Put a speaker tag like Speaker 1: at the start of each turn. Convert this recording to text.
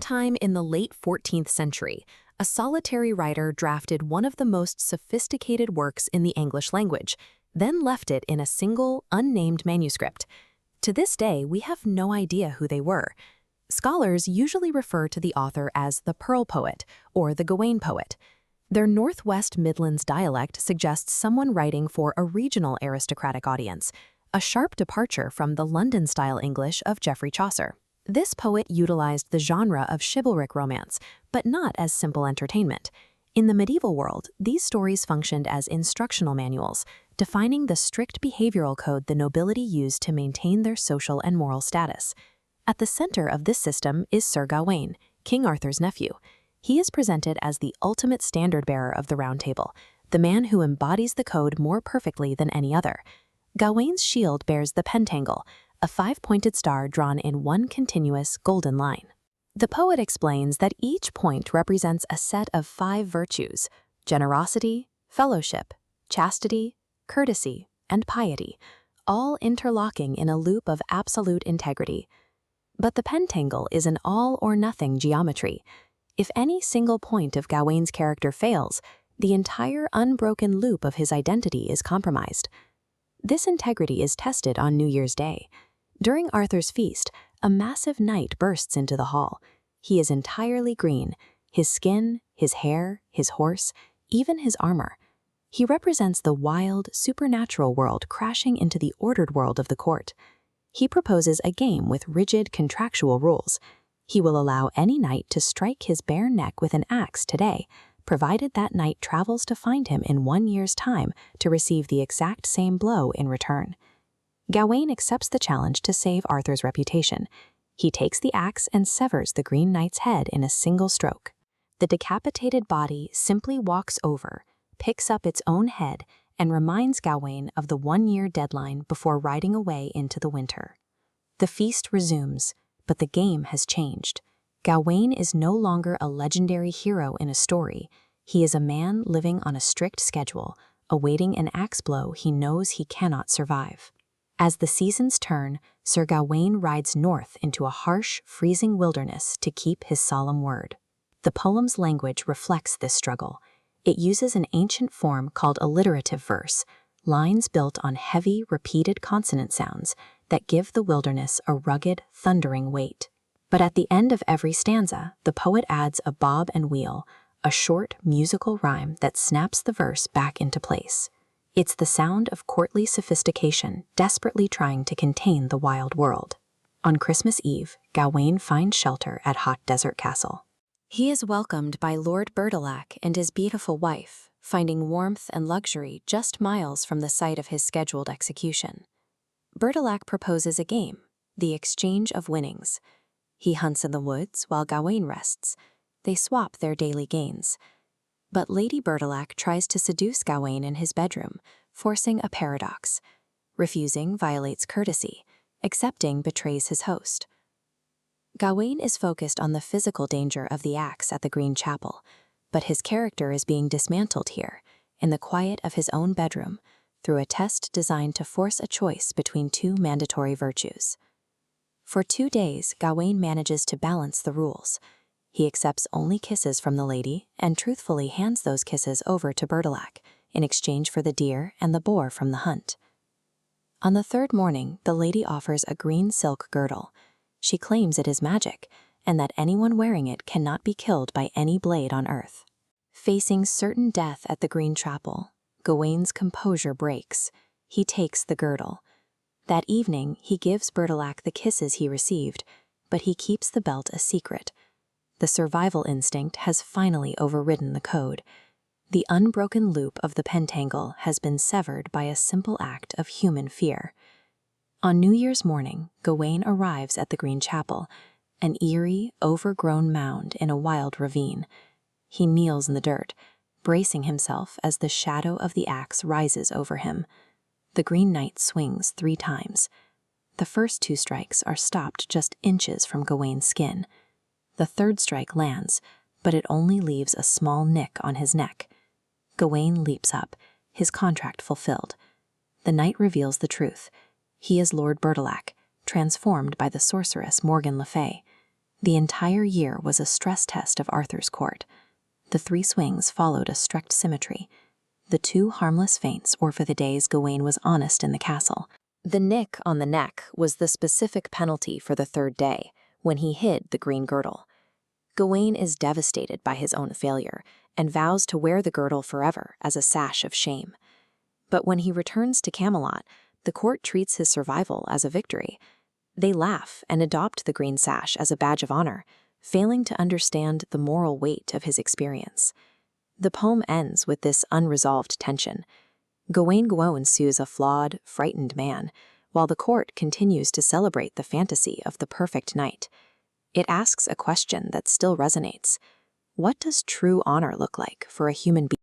Speaker 1: Sometime in the late 14th century, a solitary writer drafted one of the most sophisticated works in the English language, then left it in a single, unnamed manuscript. To this day, we have no idea who they were. Scholars usually refer to the author as the Pearl Poet or the Gawain Poet. Their Northwest Midlands dialect suggests someone writing for a regional aristocratic audience, a sharp departure from the London-style English of Geoffrey Chaucer. This poet utilized the genre of chivalric romance, but not as simple entertainment. In the medieval world, these stories functioned as instructional manuals, defining the strict behavioral code the nobility used to maintain their social and moral status. At the center of this system is Sir Gawain, King Arthur's nephew. He is presented as the ultimate standard-bearer of the Round Table, the man who embodies the code more perfectly than any other. Gawain's shield bears the Pentangle, a five-pointed star drawn in one continuous golden line. The poet explains that each point represents a set of 5 virtues: generosity, fellowship, chastity, courtesy, and piety, all interlocking in a loop of absolute integrity. But the Pentangle is an all-or-nothing geometry. If any single point of Gawain's character fails, the entire unbroken loop of his identity is compromised. This integrity is tested on New Year's Day. During Arthur's feast, a massive knight bursts into the hall. He is entirely green: his skin, his hair, his horse, even his armor. He represents the wild, supernatural world crashing into the ordered world of the court. He proposes a game with rigid contractual rules. He will allow any knight to strike his bare neck with an axe today, provided that knight travels to find him in 1 year's time to receive the exact same blow in return. Gawain accepts the challenge to save Arthur's reputation. He takes the axe and severs the Green Knight's head in a single stroke. The decapitated body simply walks over, picks up its own head, and reminds Gawain of the 1-year deadline before riding away into the winter. The feast resumes, but the game has changed. Gawain is no longer a legendary hero in a story. He is a man living on a strict schedule, awaiting an axe blow he knows he cannot survive. As the seasons turn, Sir Gawain rides north into a harsh, freezing wilderness to keep his solemn word. The poem's language reflects this struggle. It uses an ancient form called alliterative verse, lines built on heavy, repeated consonant sounds that give the wilderness a rugged, thundering weight. But at the end of every stanza, the poet adds a bob and wheel, a short, musical rhyme that snaps the verse back into place. It's the sound of courtly sophistication desperately trying to contain the wild world. On Christmas Eve, Gawain finds shelter at Hot Desert Castle. He is welcomed by Lord Bertilac and his beautiful wife, finding warmth and luxury just miles from the site of his scheduled execution. Bertilac proposes a game, the exchange of winnings. He hunts in the woods while Gawain rests. They swap their daily gains. But Lady Bertilac tries to seduce Gawain in his bedroom, forcing a paradox. Refusing violates courtesy, accepting betrays his host. Gawain is focused on the physical danger of the axe at the Green Chapel, but his character is being dismantled here, in the quiet of his own bedroom, through a test designed to force a choice between 2 mandatory virtues. For 2 days, Gawain manages to balance the rules. He accepts only kisses from the lady and truthfully hands those kisses over to Bertilac in exchange for the deer and the boar from the hunt. On the 3rd morning, the lady offers a green silk girdle. She claims it is magic and that anyone wearing it cannot be killed by any blade on earth. Facing certain death at the Green Chapel, Gawain's composure breaks. He takes the girdle. That evening, he gives Bertilac the kisses he received, but he keeps the belt a secret. The survival instinct has finally overridden the code. The unbroken loop of the Pentangle has been severed by a simple act of human fear. On New Year's morning, Gawain arrives at the Green Chapel, an eerie, overgrown mound in a wild ravine. He kneels in the dirt, bracing himself as the shadow of the axe rises over him. The Green Knight swings 3 times. The first 2 strikes are stopped just inches from Gawain's skin. The 3rd strike lands, but it only leaves a small nick on his neck. Gawain leaps up, his contract fulfilled. The knight reveals the truth. He is Lord Bertilac, transformed by the sorceress Morgan Le Fay. The entire year was a stress test of Arthur's court. The 3 swings followed a strict symmetry. The 2 harmless feints or for the days Gawain was honest in the castle. The nick on the neck was the specific penalty for the 3rd day, when he hid the green girdle. Gawain is devastated by his own failure and vows to wear the girdle forever as a sash of shame. But when he returns to Camelot, the court treats his survival as a victory. They laugh and adopt the green sash as a badge of honor, failing to understand the moral weight of his experience. The poem ends with this unresolved tension. Gawain sues a flawed, frightened man, while the court continues to celebrate the fantasy of the perfect knight. It asks a question that still resonates. What does true honor look like for a human being?